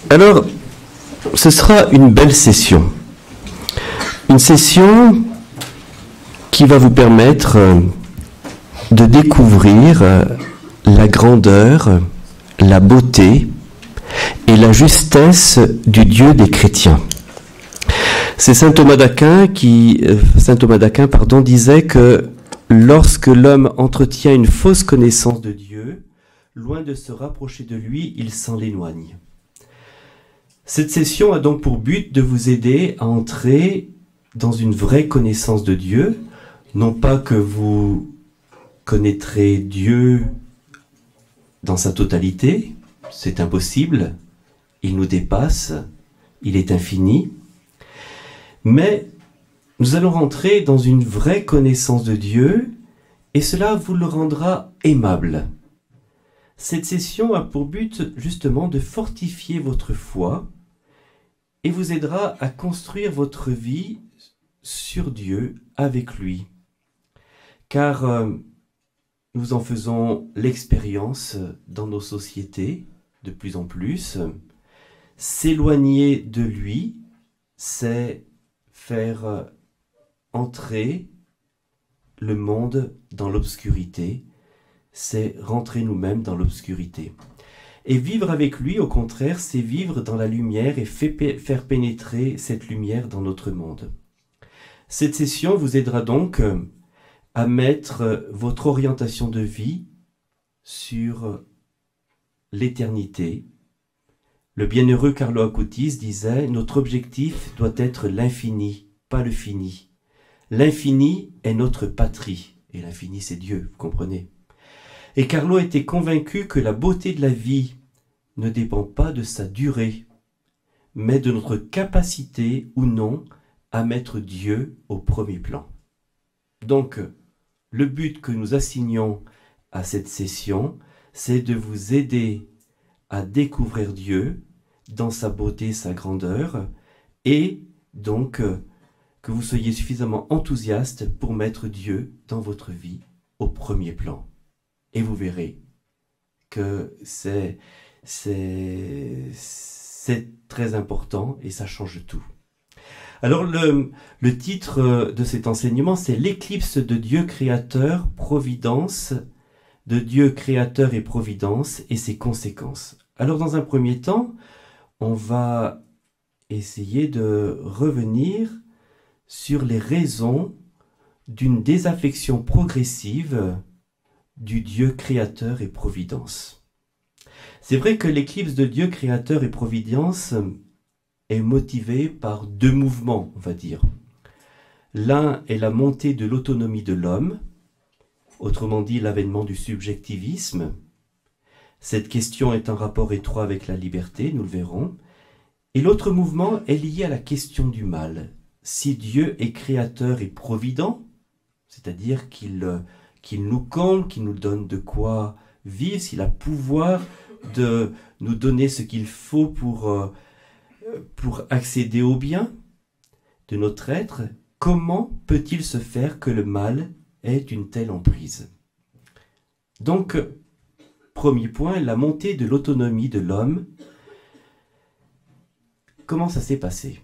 Alors, ce sera une belle session. Une session qui va vous permettre de découvrir la grandeur, la beauté et la justesse du Dieu des chrétiens. C'est saint Thomas d'Aquin disait que lorsque l'homme entretient une fausse connaissance de Dieu, loin de se rapprocher de lui, il s'en éloigne. Cette session a donc pour but de vous aider à entrer dans une vraie connaissance de Dieu, non pas que vous connaîtrez Dieu dans sa totalité, c'est impossible, il nous dépasse, il est infini, mais nous allons rentrer dans une vraie connaissance de Dieu et cela vous le rendra aimable. Cette session a pour but justement de fortifier votre foi et vous aidera à construire votre vie sur Dieu, avec lui. Car nous en faisons l'expérience dans nos sociétés de plus en plus. S'éloigner de lui, c'est faire entrer le monde dans l'obscurité, c'est rentrer nous-mêmes dans l'obscurité. Et vivre avec lui, au contraire, c'est vivre dans la lumière et faire pénétrer cette lumière dans notre monde. Cette session vous aidera donc à mettre votre orientation de vie sur l'éternité. Le bienheureux Carlo Acutis disait « Notre objectif doit être l'infini, pas le fini. L'infini est notre patrie. » Et l'infini, c'est Dieu, vous comprenez. Et Carlo était convaincu que la beauté de la vie ne dépend pas de sa durée, mais de notre capacité ou non à mettre Dieu au premier plan. Donc, le but que nous assignons à cette session, c'est de vous aider à découvrir Dieu dans sa beauté, sa grandeur, et donc que vous soyez suffisamment enthousiaste pour mettre Dieu dans votre vie au premier plan. Et vous verrez que c'est très important et ça change tout. Alors le titre de cet enseignement, c'est l'éclipse de Dieu créateur, providence, de Dieu créateur et providence et ses conséquences. Alors dans un premier temps, on va essayer de revenir sur les raisons d'une désaffection progressive du Dieu créateur et providence. C'est vrai que l'éclipse de Dieu créateur et providence est motivée par deux mouvements, on va dire. L'un est la montée de l'autonomie de l'homme, autrement dit l'avènement du subjectivisme. Cette question est en rapport étroit avec la liberté, nous le verrons. Et l'autre mouvement est lié à la question du mal. Si Dieu est créateur et provident, c'est-à-dire qu'il nous comble, qu'il nous donne de quoi vivre, s'il a pouvoir de nous donner ce qu'il faut pour accéder au bien de notre être, comment peut-il se faire que le mal ait une telle emprise? Donc, premier point, la montée de l'autonomie de l'homme. Comment ça s'est passé?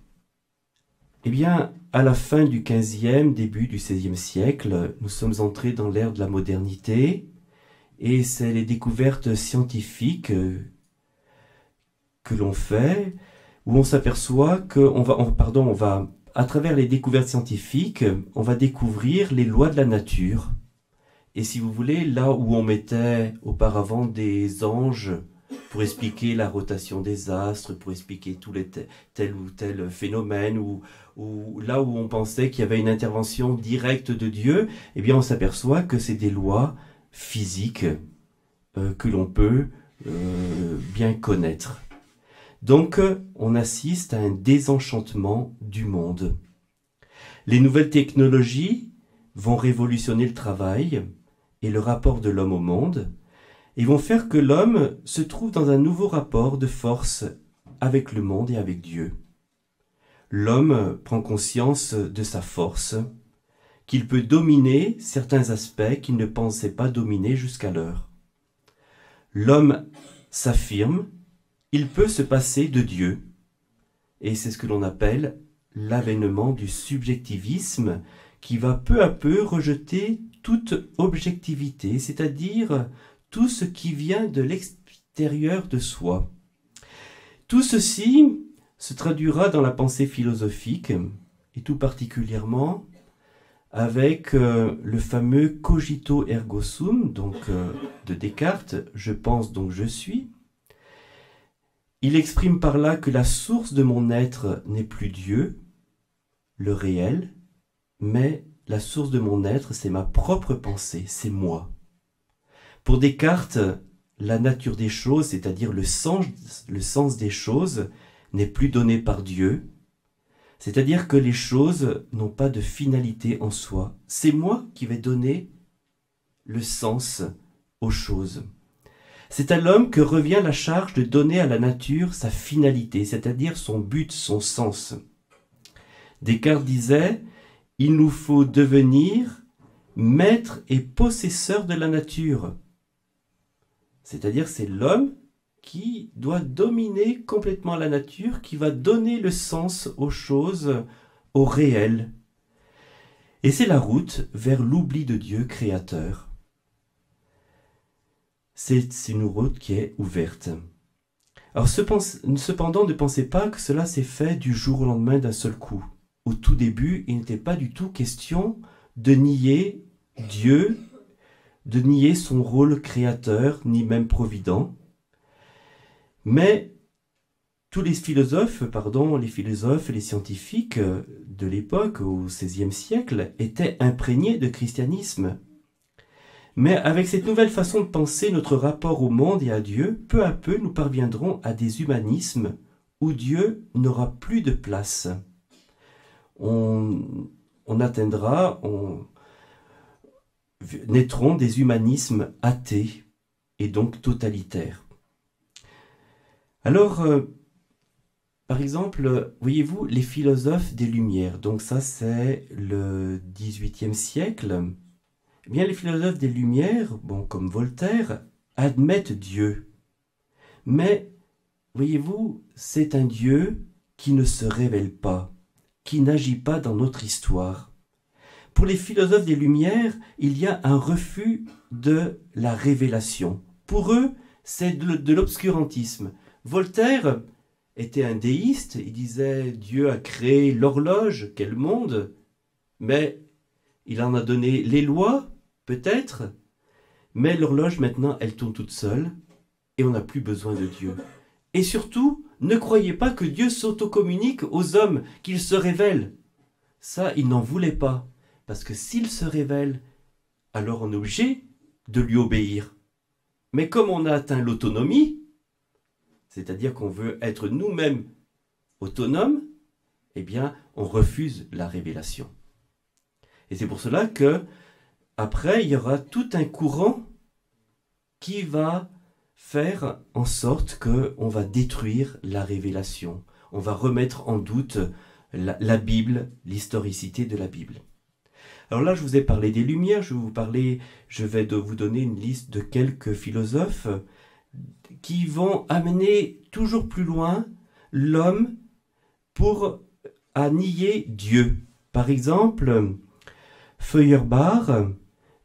Eh bien, à la fin du XVe, début du XVIe siècle, nous sommes entrés dans l'ère de la modernité et c'est les découvertes scientifiques que l'on fait où on s'aperçoit que à travers les découvertes scientifiques, on va découvrir les lois de la nature. Et si vous voulez, là où on mettait auparavant des anges pour expliquer la rotation des astres, pour expliquer tous les tel ou tel phénomène, ou là où on pensait qu'il y avait une intervention directe de Dieu, eh bien on s'aperçoit que c'est des lois physiques que l'on peut bien connaître. Donc on assiste à un désenchantement du monde. Les nouvelles technologies vont révolutionner le travail et le rapport de l'homme au monde, et vont faire que l'homme se trouve dans un nouveau rapport de force avec le monde et avec Dieu. L'homme prend conscience de sa force, qu'il peut dominer certains aspects qu'il ne pensait pas dominer jusqu'alors. L'homme s'affirme il peut se passer de Dieu. Et c'est ce que l'on appelle l'avènement du subjectivisme, qui va peu à peu rejeter toute objectivité, c'est-à-dire tout ce qui vient de l'extérieur de soi. Tout ceci se traduira dans la pensée philosophique, et tout particulièrement avec le fameux cogito ergo sum, donc de Descartes, je pense donc je suis. Il exprime par là que la source de mon être n'est plus Dieu, le réel, mais la source de mon être, c'est ma propre pensée, c'est moi. Pour Descartes, la nature des choses, c'est-à-dire le sens des choses, n'est plus donné par Dieu, c'est-à-dire que les choses n'ont pas de finalité en soi. C'est moi qui vais donner le sens aux choses. C'est à l'homme que revient la charge de donner à la nature sa finalité, c'est-à-dire son but, son sens. Descartes disait « Il nous faut devenir maître et possesseur de la nature ». C'est-à-dire c'est l'homme qui doit dominer complètement la nature, qui va donner le sens aux choses, au réel. Et c'est la route vers l'oubli de Dieu créateur. C'est une route qui est ouverte. Alors cependant, ne pensez pas que cela s'est fait du jour au lendemain d'un seul coup. Au tout début, il n'était pas du tout question de nier Dieu, de nier son rôle créateur, ni même provident. Mais tous les philosophes et les scientifiques de l'époque, au XVIe siècle, étaient imprégnés de christianisme. Mais avec cette nouvelle façon de penser notre rapport au monde et à Dieu, peu à peu nous parviendrons à des humanismes où Dieu n'aura plus de place. Naîtront des humanismes athées et donc totalitaires. Alors, par exemple, voyez-vous, les philosophes des Lumières, donc ça c'est le XVIIIe siècle, eh bien les philosophes des Lumières, comme Voltaire, admettent Dieu. Mais, voyez-vous, c'est un Dieu qui ne se révèle pas, qui n'agit pas dans notre histoire. Pour les philosophes des Lumières, il y a un refus de la révélation. Pour eux, c'est de l'obscurantisme. Voltaire était un déiste, il disait « Dieu a créé l'horloge, quel monde ?» Mais il en a donné les lois, peut-être, mais l'horloge maintenant, elle tourne toute seule et on n'a plus besoin de Dieu. Et surtout, ne croyez pas que Dieu s'autocommunique aux hommes, qu'il se révèle. Ça, il n'en voulait pas. Parce que s'il se révèle, alors on est obligé de lui obéir. Mais comme on a atteint l'autonomie, c'est-à-dire qu'on veut être nous-mêmes autonomes, eh bien, on refuse la révélation. Et c'est pour cela que, après, il y aura tout un courant qui va faire en sorte qu'on va détruire la révélation. On va remettre en doute la Bible, l'historicité de la Bible. Alors là, je vous ai parlé des Lumières, je vais vous donner une liste de quelques philosophes qui vont amener toujours plus loin l'homme à nier Dieu. Par exemple, Feuerbach,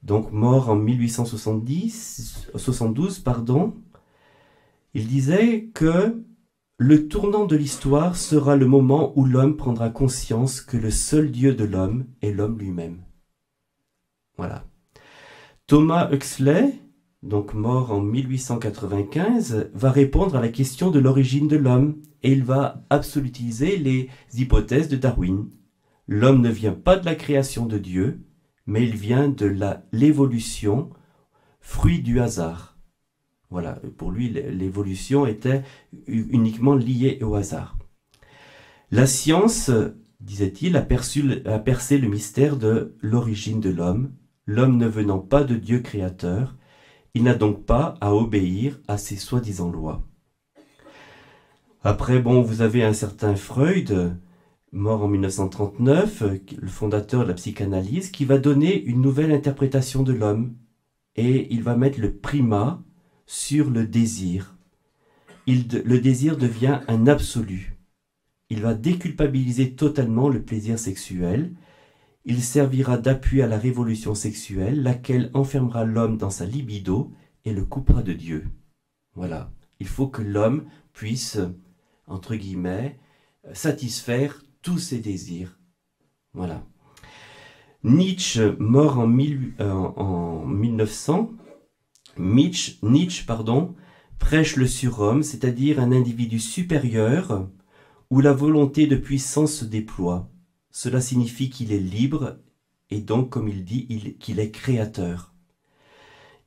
donc mort en 1872, il disait que le tournant de l'histoire sera le moment où l'homme prendra conscience que le seul Dieu de l'homme est l'homme lui-même. Voilà. Thomas Huxley, donc mort en 1895, va répondre à la question de l'origine de l'homme et il va absolutiser les hypothèses de Darwin. L'homme ne vient pas de la création de Dieu, mais il vient de l'évolution, fruit du hasard. Voilà, pour lui, l'évolution était uniquement liée au hasard. La science, disait-il, a percé le mystère de l'origine de l'homme. L'homme ne venant pas de Dieu créateur, il n'a donc pas à obéir à ses soi-disant lois. Après, vous avez un certain Freud, mort en 1939, le fondateur de la psychanalyse, qui va donner une nouvelle interprétation de l'homme. Et il va mettre le primat sur le désir. le désir devient un absolu. Il va déculpabiliser totalement le plaisir sexuel. Il servira d'appui à la révolution sexuelle, laquelle enfermera l'homme dans sa libido et le coupera de Dieu. Voilà. Il faut que l'homme puisse, entre guillemets, satisfaire tous ses désirs. Voilà. Nietzsche, mort en 1900, Nietzsche, prêche le surhomme, c'est-à-dire un individu supérieur où la volonté de puissance se déploie. Cela signifie qu'il est libre et donc, comme il dit, qu'il est créateur.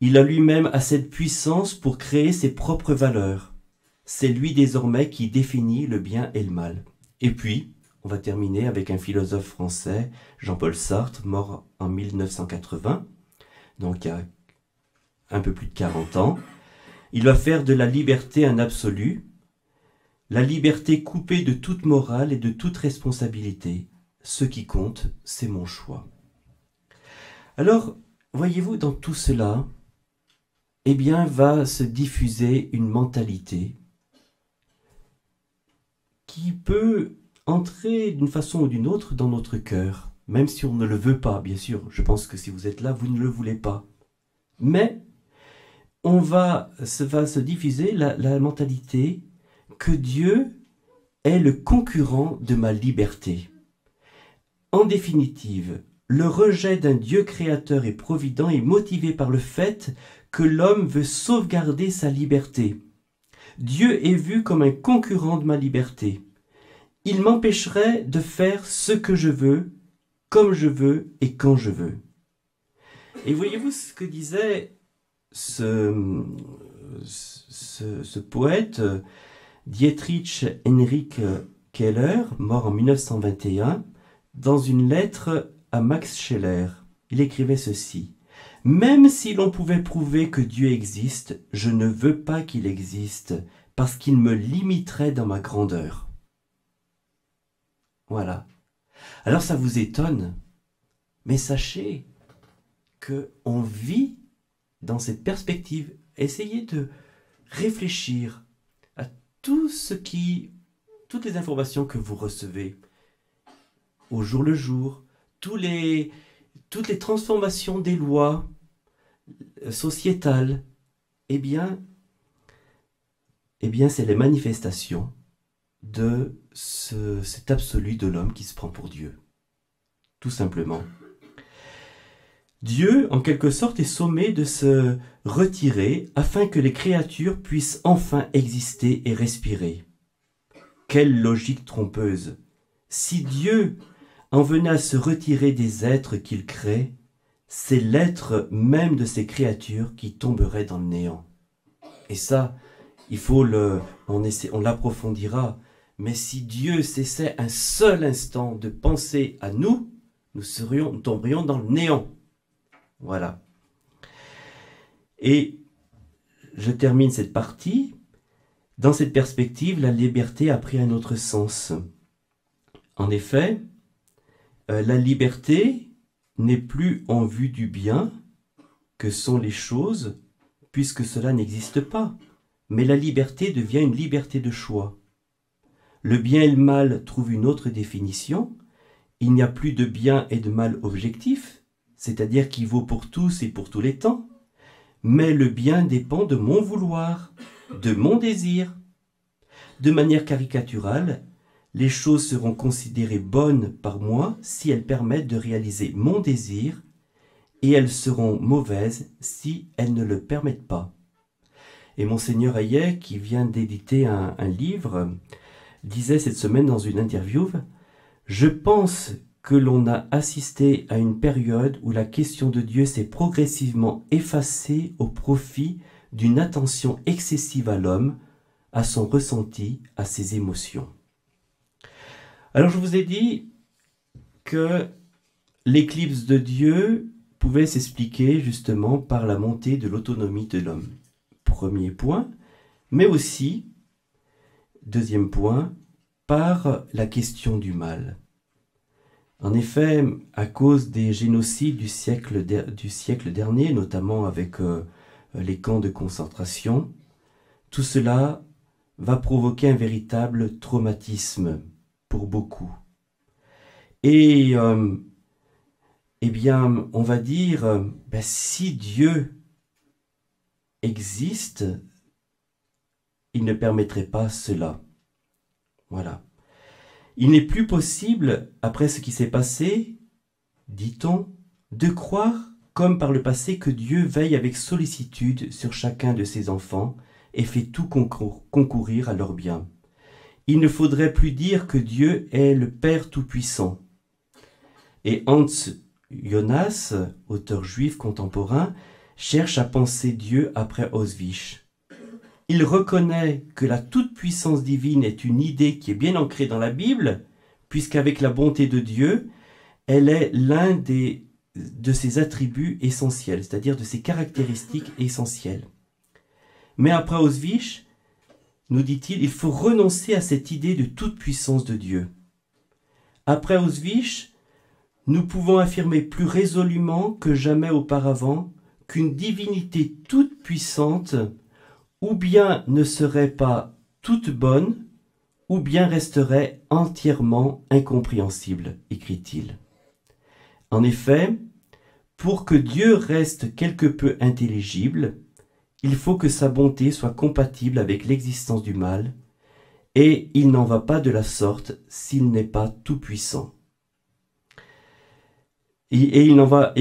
Il a lui-même assez de puissance pour créer ses propres valeurs. C'est lui désormais qui définit le bien et le mal. Et puis, on va terminer avec un philosophe français, Jean-Paul Sartre, mort en 1980, donc il y a un peu plus de 40 ans. Il va faire de la liberté un absolu, la liberté coupée de toute morale et de toute responsabilité. Ce qui compte, c'est mon choix. Alors, voyez-vous, dans tout cela, eh bien, va se diffuser une mentalité qui peut entrer d'une façon ou d'une autre dans notre cœur, même si on ne le veut pas, bien sûr. Je pense que si vous êtes là, vous ne le voulez pas. Mais va se diffuser la mentalité que Dieu est le concurrent de ma liberté. En définitive, le rejet d'un Dieu créateur et provident est motivé par le fait que l'homme veut sauvegarder sa liberté. Dieu est vu comme un concurrent de ma liberté. Il m'empêcherait de faire ce que je veux, comme je veux et quand je veux. Et voyez-vous ce que disait ce poète, Dietrich Henrik Keller, mort en 1921, dans une lettre à Max Scheler. Il écrivait ceci: « Même si l'on pouvait prouver que Dieu existe, je ne veux pas qu'il existe, parce qu'il me limiterait dans ma grandeur. » Voilà. Alors ça vous étonne, mais sachez qu'on vit dans cette perspective. Essayez de réfléchir à toutes les informations que vous recevez au jour le jour, toutes les transformations des lois sociétales. Eh bien c'est les manifestations de cet absolu de l'homme qui se prend pour Dieu. Tout simplement. Dieu, en quelque sorte, est sommé de se retirer afin que les créatures puissent enfin exister et respirer. Quelle logique trompeuse! Si Dieu en venait à se retirer des êtres qu'il crée, c'est l'être même de ces créatures qui tomberait dans le néant. Et ça, on l'approfondira. Mais si Dieu cessait un seul instant de penser à nous, nous tomberions dans le néant. Voilà. Et je termine cette partie. Dans cette perspective, la liberté a pris un autre sens. En effet, la liberté n'est plus en vue du bien que sont les choses, puisque cela n'existe pas. Mais la liberté devient une liberté de choix. Le bien et le mal trouvent une autre définition. Il n'y a plus de bien et de mal objectif, c'est-à-dire qui vaut pour tous et pour tous les temps. Mais le bien dépend de mon vouloir, de mon désir. De manière caricaturale, les choses seront considérées bonnes par moi si elles permettent de réaliser mon désir, et elles seront mauvaises si elles ne le permettent pas. Et Monseigneur Hayek, qui vient d'éditer un livre, disait cette semaine dans une interview: « Je pense que l'on a assisté à une période où la question de Dieu s'est progressivement effacée au profit d'une attention excessive à l'homme, à son ressenti, à ses émotions. » Alors je vous ai dit que l'éclipse de Dieu pouvait s'expliquer justement par la montée de l'autonomie de l'homme. Premier point, mais aussi, deuxième point, par la question du mal. En effet, à cause des génocides du siècle dernier, notamment avec les camps de concentration, tout cela va provoquer un véritable traumatisme pour beaucoup. Et eh bien, on va dire, si Dieu existe, il ne permettrait pas cela. Voilà. Il n'est plus possible, après ce qui s'est passé, dit-on, de croire, comme par le passé, que Dieu veille avec sollicitude sur chacun de ses enfants et fait tout concourir à leur bien. Il ne faudrait plus dire que Dieu est le Père Tout-Puissant. Et Hans Jonas, auteur juif contemporain, cherche à penser Dieu après Auschwitz. Il reconnaît que la toute-puissance divine est une idée qui est bien ancrée dans la Bible, puisqu'avec la bonté de Dieu, elle est l'un de ses attributs essentiels, c'est-à-dire de ses caractéristiques essentielles. Mais après Auschwitz, nous dit-il, il faut renoncer à cette idée de toute-puissance de Dieu. Après Auschwitz, nous pouvons affirmer plus résolument que jamais auparavant qu'une divinité toute puissante ou bien ne serait pas toute bonne, ou bien resterait entièrement incompréhensible, écrit-il. En effet, pour que Dieu reste quelque peu intelligible, il faut que sa bonté soit compatible avec l'existence du mal, et il n'en va pas de la sorte s'il n'est pas tout-puissant. Et il n'en va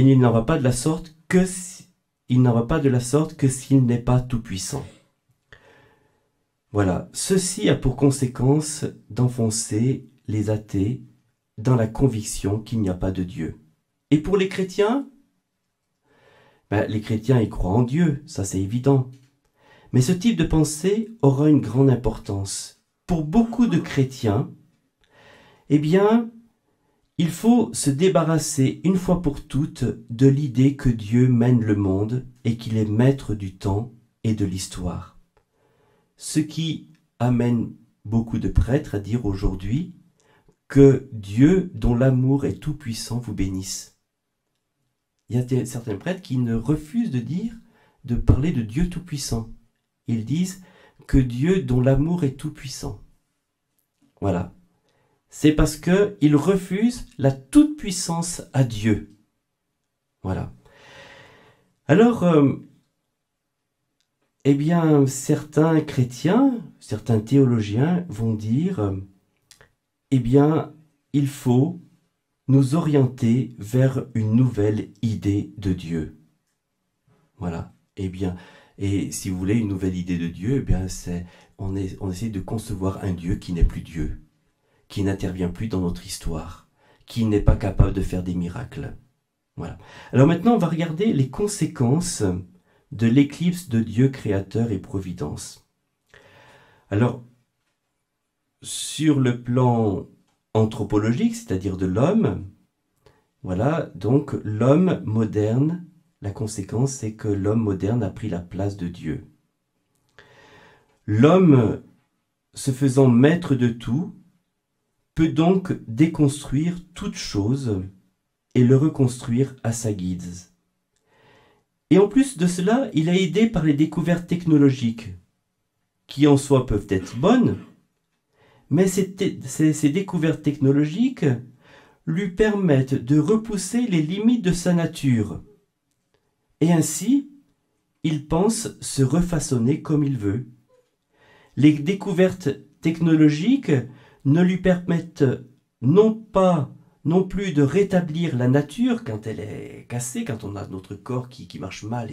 pas de la sorte que s'il n'est pas tout-puissant. Voilà, ceci a pour conséquence d'enfoncer les athées dans la conviction qu'il n'y a pas de Dieu. Et pour les chrétiens, les chrétiens y croient en Dieu, ça c'est évident. Mais ce type de pensée aura une grande importance. Pour beaucoup de chrétiens, eh bien, il faut se débarrasser une fois pour toutes de l'idée que Dieu mène le monde et qu'il est maître du temps et de l'histoire. Ce qui amène beaucoup de prêtres à dire aujourd'hui que Dieu, dont l'amour est tout-puissant, vous bénisse. Il y a certains prêtres qui ne refusent de parler de Dieu tout-puissant. Ils disent que Dieu, dont l'amour est tout-puissant. Voilà. C'est parce qu'ils refusent la toute-puissance à Dieu. Voilà. Alors, eh bien, certains chrétiens, certains théologiens vont dire, eh bien, il faut nous orienter vers une nouvelle idée de Dieu. Voilà. Eh bien, et si vous voulez une nouvelle idée de Dieu, eh bien, on essaie de concevoir un Dieu qui n'est plus Dieu, qui n'intervient plus dans notre histoire, qui n'est pas capable de faire des miracles. Voilà. Alors maintenant, on va regarder les conséquences de l'éclipse de Dieu créateur et providence. Alors, sur le plan anthropologique, c'est-à-dire de l'homme, voilà, donc l'homme moderne, la conséquence c'est que l'homme moderne a pris la place de Dieu. L'homme, se faisant maître de tout, peut donc déconstruire toute chose et le reconstruire à sa guise. Et en plus de cela, il est aidé par les découvertes technologiques, qui en soi peuvent être bonnes, mais ces découvertes technologiques lui permettent de repousser les limites de sa nature. Et ainsi, il pense se refaçonner comme il veut. Les découvertes technologiques ne lui permettent non plus de rétablir la nature quand elle est cassée, quand on a notre corps qui marche mal,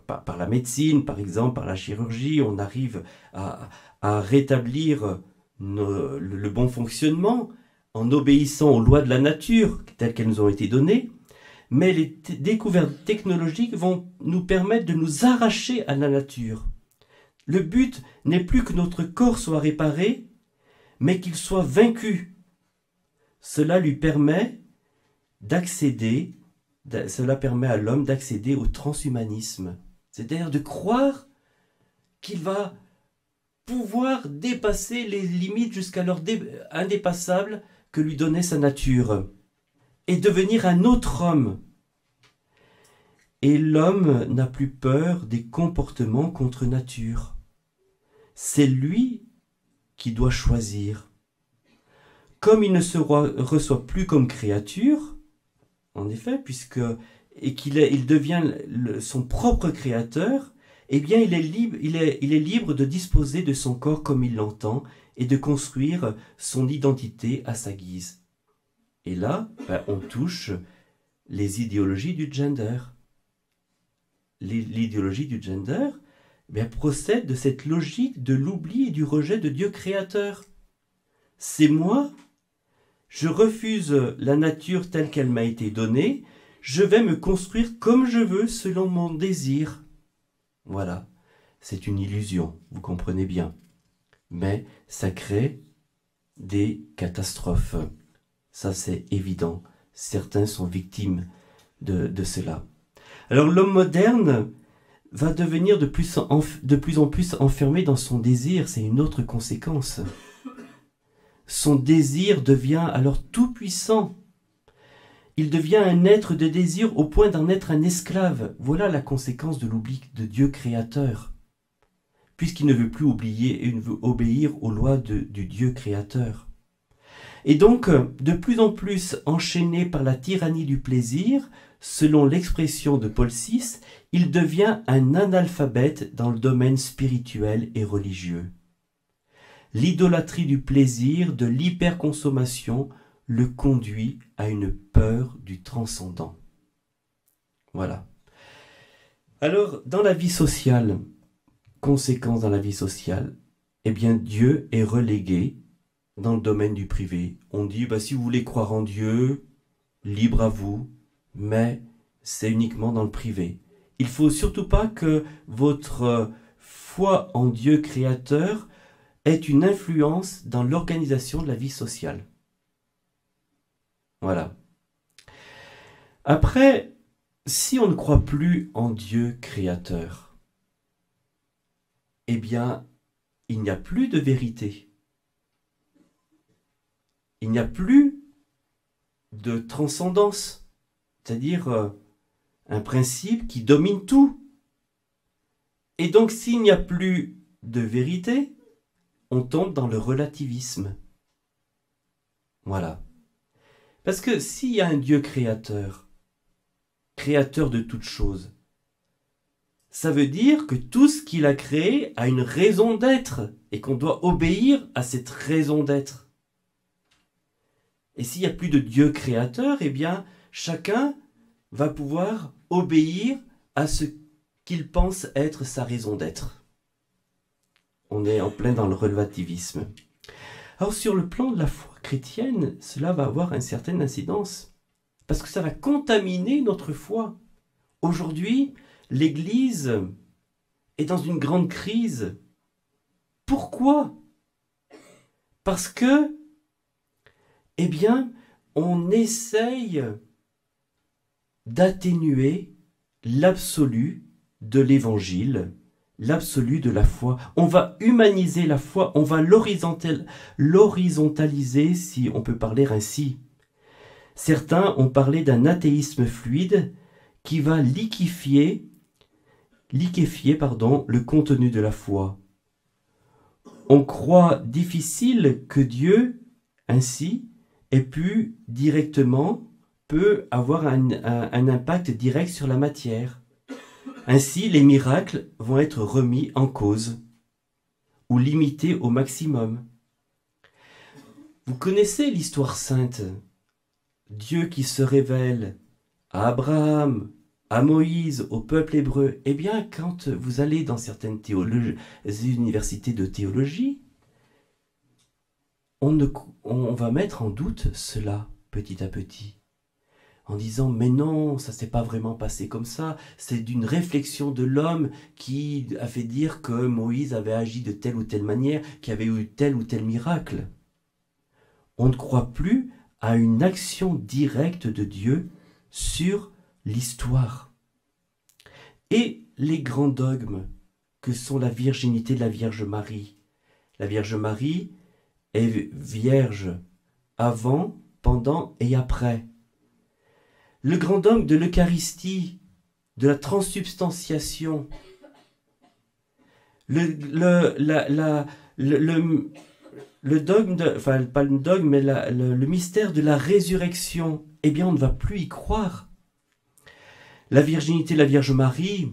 par la médecine, par exemple, par la chirurgie, on arrive à rétablir le bon fonctionnement en obéissant aux lois de la nature telles qu'elles nous ont été données. Mais les découvertes technologiques vont nous permettre de nous arracher à la nature. Le but n'est plus que notre corps soit réparé, mais qu'il soit vaincu. Cela permet à l'homme d'accéder au transhumanisme. C'est-à-dire de croire qu'il va pouvoir dépasser les limites jusqu'alors indépassables que lui donnait sa nature et devenir un autre homme. et l'homme n'a plus peur des comportements contre nature. C'est lui qui doit choisir. Comme il ne se reçoit plus comme créature, en effet, il devient son propre créateur, eh bien il est libre de disposer de son corps comme il l'entend et de construire son identité à sa guise. Et là, on touche les idéologies du gender. L'idéologie du gender procède de cette logique de l'oubli et du rejet de Dieu créateur. C'est moi, je refuse la nature telle qu'elle m'a été donnée, je vais me construire comme je veux selon mon désir. Voilà, c'est une illusion, vous comprenez bien. Mais ça crée des catastrophes. Ça, c'est évident. Certains sont victimes de cela. Alors, l'homme moderne va devenir de plus en plus enfermé dans son désir. C'est une autre conséquence. Son désir devient alors tout puissant. Il devient un être de désir au point d'en être un esclave. Voilà la conséquence de l'oubli de Dieu créateur. Puisqu'il ne veut plus oublier et ne veut obéir aux lois du Dieu créateur. Et donc, de plus en plus enchaîné par la tyrannie du plaisir, selon l'expression de Paul VI, il devient un analphabète dans le domaine spirituel et religieux. L'idolâtrie du plaisir, de l'hyperconsommation, le conduit à une peur du transcendant. Voilà. Alors, dans la vie sociale, conséquence dans la vie sociale, eh bien Dieu est relégué dans le domaine du privé. On dit, si vous voulez croire en Dieu, libre à vous, mais c'est uniquement dans le privé. Il ne faut surtout pas que votre foi en Dieu créateur ait une influence dans l'organisation de la vie sociale. Voilà. Après, si on ne croit plus en Dieu créateur, eh bien, il n'y a plus de vérité. Il n'y a plus de transcendance, c'est-à-dire un principe qui domine tout. Et donc, s'il n'y a plus de vérité, on tombe dans le relativisme. Voilà. Parce que s'il y a un Dieu créateur, créateur de toutes choses, ça veut dire que tout ce qu'il a créé a une raison d'être et qu'on doit obéir à cette raison d'être. Et s'il n'y a plus de Dieu créateur, eh bien, chacun va pouvoir obéir à ce qu'il pense être sa raison d'être. On est en plein dans le relativisme. Alors, sur le plan de la foi chrétienne, cela va avoir une certaine incidence, parce que ça va contaminer notre foi. Aujourd'hui, l'Église est dans une grande crise. Pourquoi ? Parce que eh bien, on essaye d'atténuer l'absolu de l'évangile, l'absolu de la foi. On va humaniser la foi, on va l'horizontaliser, si on peut parler ainsi. Certains ont parlé d'un athéisme fluide qui va liquéfier le contenu de la foi. On croit difficile que Dieu, ainsi, et puis peut avoir un impact direct sur la matière. Ainsi, les miracles vont être remis en cause ou limités au maximum. Vous connaissez l'histoire sainte. Dieu qui se révèle à Abraham, à Moïse, au peuple hébreu. Eh bien, quand vous allez dans certaines universités de théologie, on va mettre en doute cela petit à petit, en disant mais non, ça s'est pas vraiment passé comme ça, c'est d'une réflexion de l'homme qui a fait dire que Moïse avait agi de telle ou telle manière, qu'il y avait eu tel ou tel miracle. On ne croit plus à une action directe de Dieu sur l'histoire. Et les grands dogmes que sont la virginité de la Vierge Marie. La Vierge Marie est vierge avant, pendant et après. Le grand dogme de l'Eucharistie, de la transsubstantiation, le dogme, enfin pas le dogme, mais le mystère de la résurrection, eh bien on ne va plus y croire. La virginité de la Vierge Marie,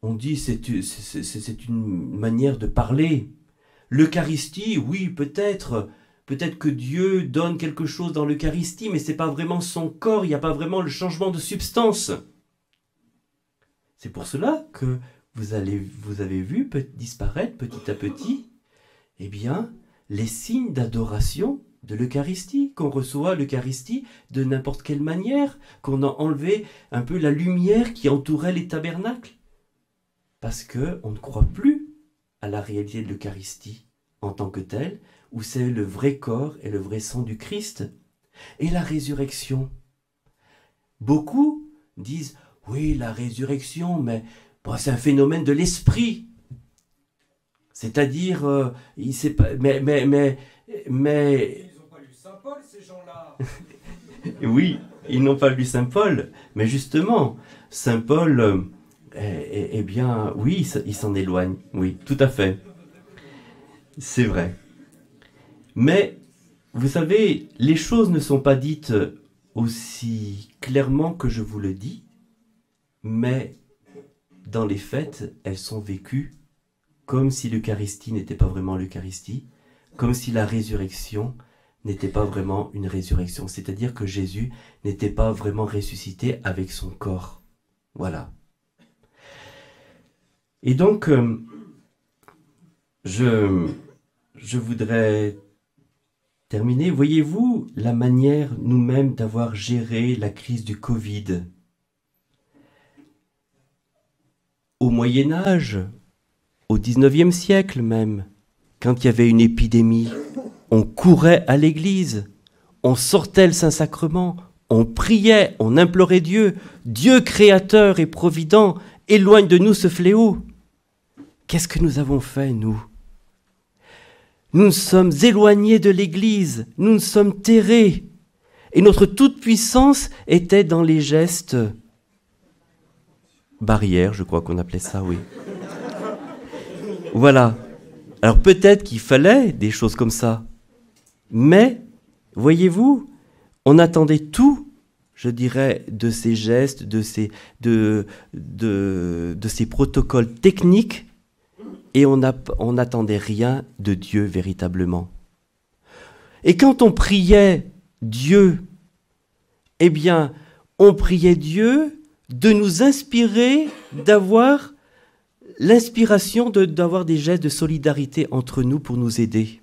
on dit c'est une manière de parler. L'Eucharistie, oui, peut-être que Dieu donne quelque chose dans l'Eucharistie, mais c'est pas vraiment son corps, il n'y a pas vraiment le changement de substance. C'est pour cela que vous avez vu disparaître petit à petit, eh bien, les signes d'adoration de l'Eucharistie, qu'on reçoit l'Eucharistie de n'importe quelle manière, qu'on a enlevé un peu la lumière qui entourait les tabernacles. Parce qu'on ne croit plus à la réalité de l'Eucharistie en tant que telle, où c'est le vrai corps et le vrai sang du Christ. Et la résurrection. Beaucoup disent, oui, la résurrection, mais bon, c'est un phénomène de l'esprit. C'est-à-dire, il sait pas, mais... Ils n'ont pas lu Saint Paul, ces gens-là. Oui, ils n'ont pas lu Saint Paul, mais justement, Saint Paul, eh bien, oui, il s'en éloigne, oui, tout à fait. C'est vrai. Mais, vous savez, les choses ne sont pas dites aussi clairement que je vous le dis, mais dans les faits, elles sont vécues comme si l'Eucharistie n'était pas vraiment l'Eucharistie, comme si la résurrection n'était pas vraiment une résurrection, c'est-à-dire que Jésus n'était pas vraiment ressuscité avec son corps. Voilà. Et donc, je voudrais terminer. Voyez-vous la manière nous-mêmes d'avoir géré la crise du Covid? Au Moyen-Âge, au XIXe siècle même, quand il y avait une épidémie, on courait à l'église, on sortait le Saint-Sacrement, on priait, on implorait Dieu. Dieu créateur et provident, éloigne de nous ce fléau. Qu'est-ce que nous avons fait, nous? Nous nous sommes éloignés de l'église, nous nous sommes terrés. Et notre toute-puissance était dans les gestes barrières, je crois qu'on appelait ça, oui. Voilà. Alors peut-être qu'il fallait des choses comme ça. Mais, voyez-vous, on attendait tout, je dirais, de ces gestes, de ces protocoles techniques, et on n'attendait rien de Dieu véritablement. Et quand on priait Dieu, eh bien, on priait Dieu de nous inspirer, d'avoir l'inspiration d'avoir des gestes de solidarité entre nous pour nous aider.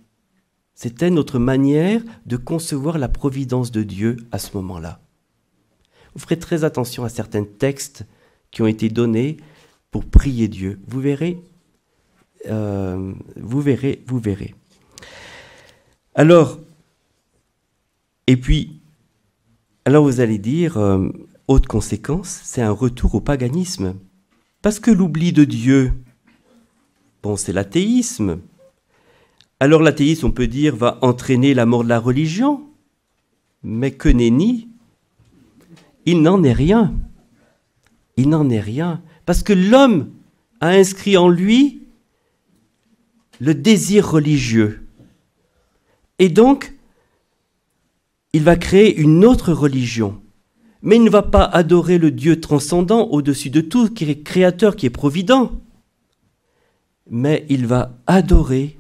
C'était notre manière de concevoir la providence de Dieu à ce moment-là. Vous ferez très attention à certains textes qui ont été donnés pour prier Dieu. Vous verrez. Vous verrez. Alors, vous allez dire, autre conséquence, c'est un retour au paganisme. Parce que l'oubli de Dieu, bon, c'est l'athéisme. Alors l'athéisme, on peut dire, va entraîner la mort de la religion. Mais que nenni, il n'en est rien. Il n'en est rien. Parce que l'homme a inscrit en lui le désir religieux. Et donc, il va créer une autre religion. Mais il ne va pas adorer le Dieu transcendant au-dessus de tout, qui est créateur, qui est provident. Mais il va adorer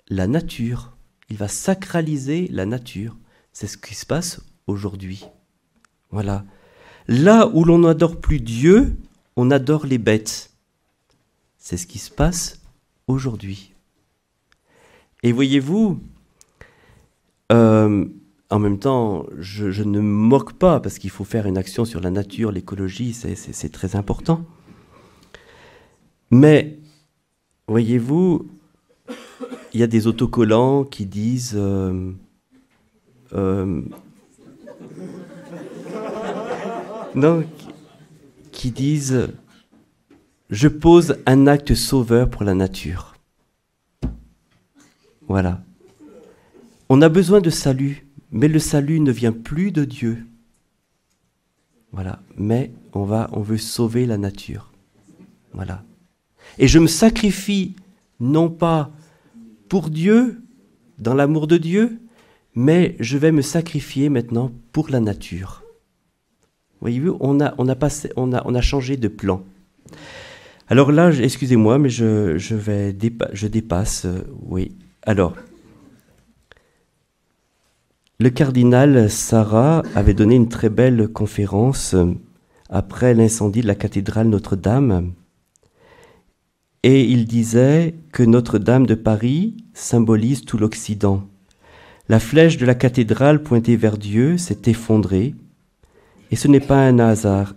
la nature. Il va sacraliser la nature. C'est ce qui se passe aujourd'hui. Voilà. Là où l'on n'adore plus Dieu, on adore les bêtes. C'est ce qui se passe aujourd'hui. Et voyez-vous, en même temps, je ne me moque pas, parce qu'il faut faire une action sur la nature, l'écologie, c'est très important. Mais, voyez-vous, il y a des autocollants qui disent qui disent « Je pose un acte sauveur pour la nature ». Voilà. On a besoin de salut, mais le salut ne vient plus de Dieu. Voilà. Mais on veut sauver la nature. Voilà. Et je me sacrifie non pas pour Dieu, dans l'amour de Dieu, mais je vais me sacrifier maintenant pour la nature. Voyez-vous, on a changé de plan. Alors là, excusez-moi, mais je dépasse. Oui. Alors, le cardinal Sarah avait donné une très belle conférence après l'incendie de la cathédrale Notre-Dame. Et il disait que Notre-Dame de Paris symbolise tout l'Occident. La flèche de la cathédrale pointée vers Dieu s'est effondrée. Et ce n'est pas un hasard.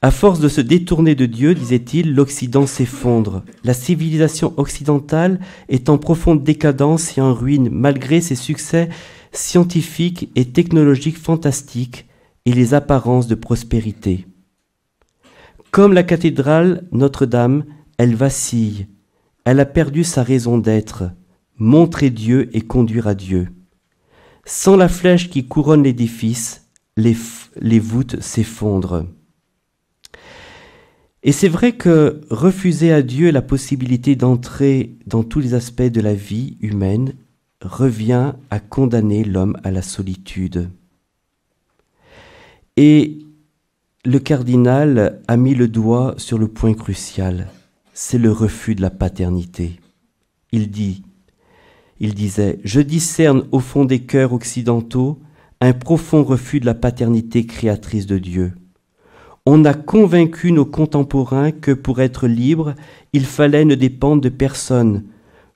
À force de se détourner de Dieu, disait-il, l'Occident s'effondre. La civilisation occidentale est en profonde décadence et en ruine, malgré ses succès scientifiques et technologiques fantastiques et les apparences de prospérité. Comme la cathédrale Notre-Dame, elle vacille. Elle a perdu sa raison d'être, montrer Dieu et conduire à Dieu. Sans la flèche qui couronne l'édifice, les voûtes s'effondrent. Et c'est vrai que refuser à Dieu la possibilité d'entrer dans tous les aspects de la vie humaine revient à condamner l'homme à la solitude. Et le cardinal a mis le doigt sur le point crucial, c'est le refus de la paternité. Il disait, je discerne au fond des cœurs occidentaux un profond refus de la paternité créatrice de Dieu. On a convaincu nos contemporains que pour être libre, il fallait ne dépendre de personne.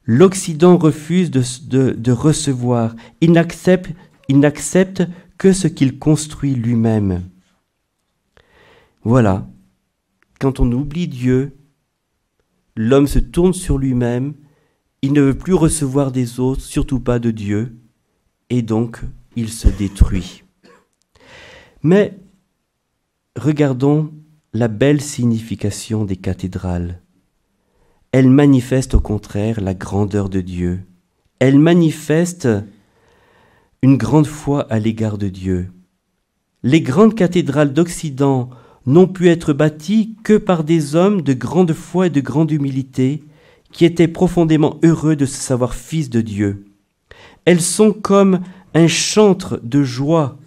L'Occident refuse de recevoir. Il n'accepte que ce qu'il construit lui-même. Voilà. Quand on oublie Dieu, l'homme se tourne sur lui-même, il ne veut plus recevoir des autres, surtout pas de Dieu, et donc il se détruit. Mais regardons la belle signification des cathédrales. Elles manifestent au contraire la grandeur de Dieu. Elles manifestent une grande foi à l'égard de Dieu. Les grandes cathédrales d'Occident n'ont pu être bâties que par des hommes de grande foi et de grande humilité qui étaient profondément heureux de se savoir fils de Dieu. Elles sont comme un chantre de joie,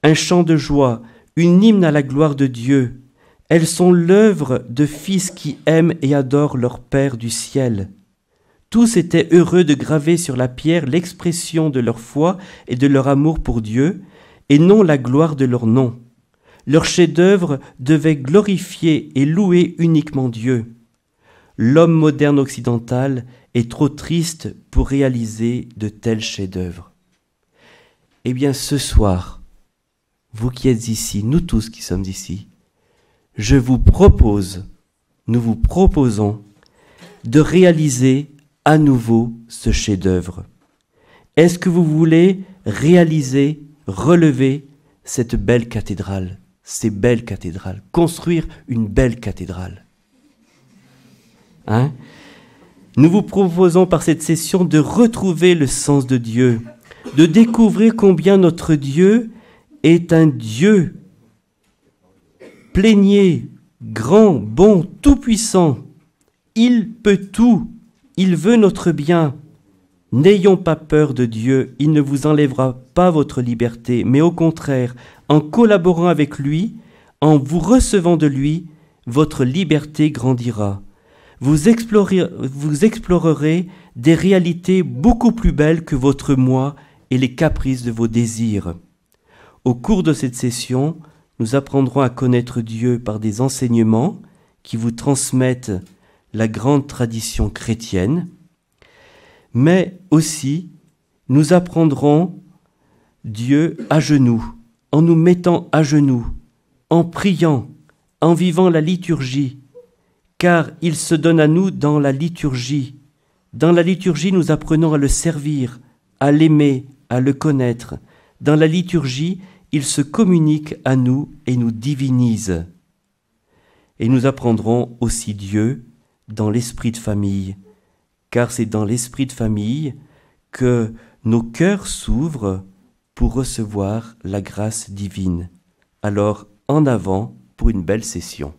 un chant de joie, une hymne à la gloire de Dieu. Elles sont l'œuvre de fils qui aiment et adorent leur Père du ciel. Tous étaient heureux de graver sur la pierre l'expression de leur foi et de leur amour pour Dieu, et non la gloire de leur nom. Leur chef-d'œuvre devait glorifier et louer uniquement Dieu. L'homme moderne occidental est trop triste pour réaliser de tels chefs-d'œuvre. Eh bien, ce soir, vous qui êtes ici, nous tous qui sommes ici, nous vous proposons de réaliser à nouveau ce chef-d'œuvre. Est-ce que vous voulez réaliser, relever cette belle cathédrale, ces belles cathédrales, construire une belle cathédrale? Nous vous proposons par cette session de retrouver le sens de Dieu, de découvrir combien notre Dieu est un Dieu plénier, grand, bon, tout-puissant. Il peut tout, il veut notre bien. N'ayons pas peur de Dieu, il ne vous enlèvera pas votre liberté, mais au contraire, en collaborant avec lui, en vous recevant de lui, votre liberté grandira. Vous explorerez des réalités beaucoup plus belles que votre moi et les caprices de vos désirs. Au cours de cette session, nous apprendrons à connaître Dieu par des enseignements qui vous transmettent la grande tradition chrétienne, mais aussi nous apprendrons Dieu à genoux, en nous mettant à genoux, en priant, en vivant la liturgie, car il se donne à nous dans la liturgie. Dans la liturgie, nous apprenons à le servir, à l'aimer, à le connaître. Dans la liturgie, il se communique à nous et nous divinise. Et nous apprendrons aussi Dieu dans l'esprit de famille, car c'est dans l'esprit de famille que nos cœurs s'ouvrent pour recevoir la grâce divine. Alors, en avant pour une belle session.